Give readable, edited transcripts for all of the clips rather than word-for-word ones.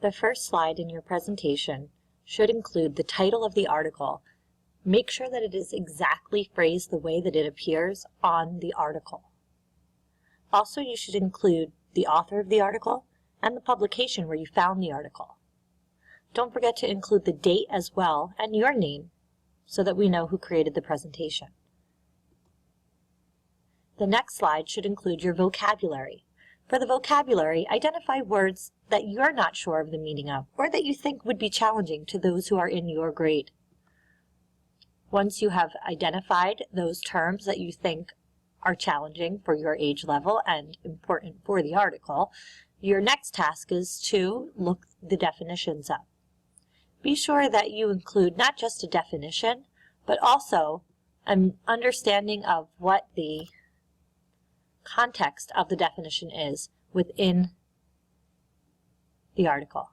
The first slide in your presentation should include the title of the article. Make sure that it is exactly phrased the way that it appears on the article. Also, you should include the author of the article and the publication where you found the article. Don't forget to include the date as well and your name so that we know who created the presentation. The next slide should include your vocabulary. For the vocabulary, identify words that you're not sure of the meaning of or that you think would be challenging to those who are in your grade. Once you have identified those terms that you think are challenging for your age level and important for the article, your next task is to look the definitions up. Be sure that you include not just a definition, but also an understanding of what the context of the definition is within the article.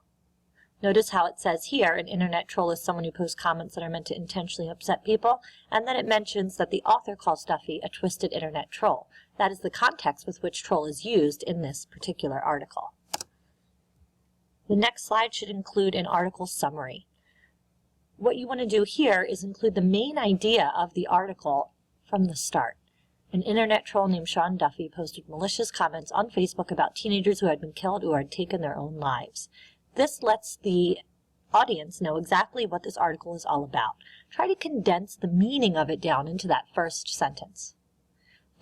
Notice how it says here, an internet troll is someone who posts comments that are meant to intentionally upset people, and then it mentions that the author calls Duffy a twisted internet troll. That is the context with which troll is used in this particular article. The next slide should include an article summary. What you want to do here is include the main idea of the article from the start. An internet troll named Sean Duffy posted malicious comments on Facebook about teenagers who had been killed or had taken their own lives. This lets the audience know exactly what this article is all about. Try to condense the meaning of it down into that first sentence.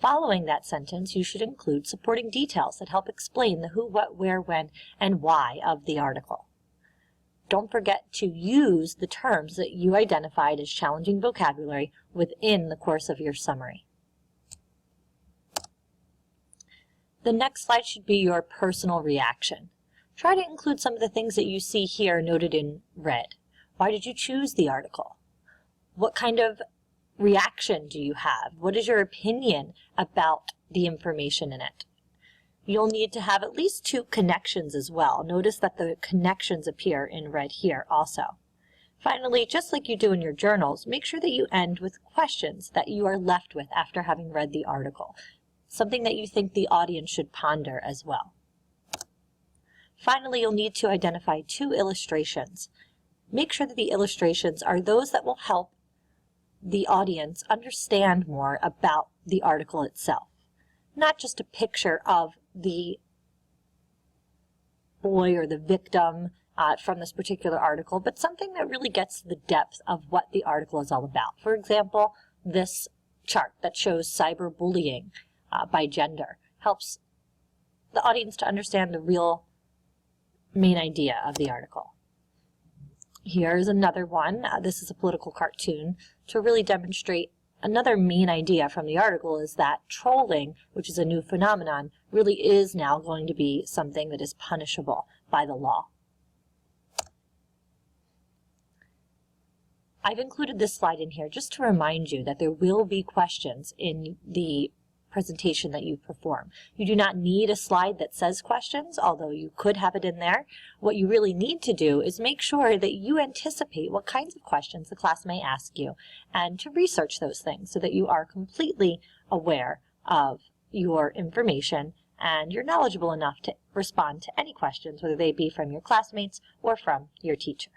Following that sentence, you should include supporting details that help explain the who, what, where, when, and why of the article. Don't forget to use the terms that you identified as challenging vocabulary within the course of your summary. The next slide should be your personal reaction. Try to include some of the things that you see here noted in red. Why did you choose the article? What kind of reaction do you have? What is your opinion about the information in it? You'll need to have at least 2 connections as well. Notice that the connections appear in red here also. Finally, just like you do in your journals, make sure that you end with questions that you are left with after having read the article, something that you think the audience should ponder as well. Finally, you'll need to identify 2 illustrations. Make sure that the illustrations are those that will help the audience understand more about the article itself. Not just a picture of the boy or the victim from this particular article, but something that really gets to the depth of what the article is all about. For example, this chart that shows cyberbullying by gender helps the audience to understand the real main idea of the article. Here's another one. This is a political cartoon to really demonstrate another main idea from the article is that trolling, which is a new phenomenon, really is now going to be something that is punishable by the law. I've included this slide in here just to remind you that there will be questions in the presentation that you perform. You do not need a slide that says questions, although you could have it in there. What you really need to do is make sure that you anticipate what kinds of questions the class may ask you and to research those things so that you are completely aware of your information and you're knowledgeable enough to respond to any questions, whether they be from your classmates or from your teacher.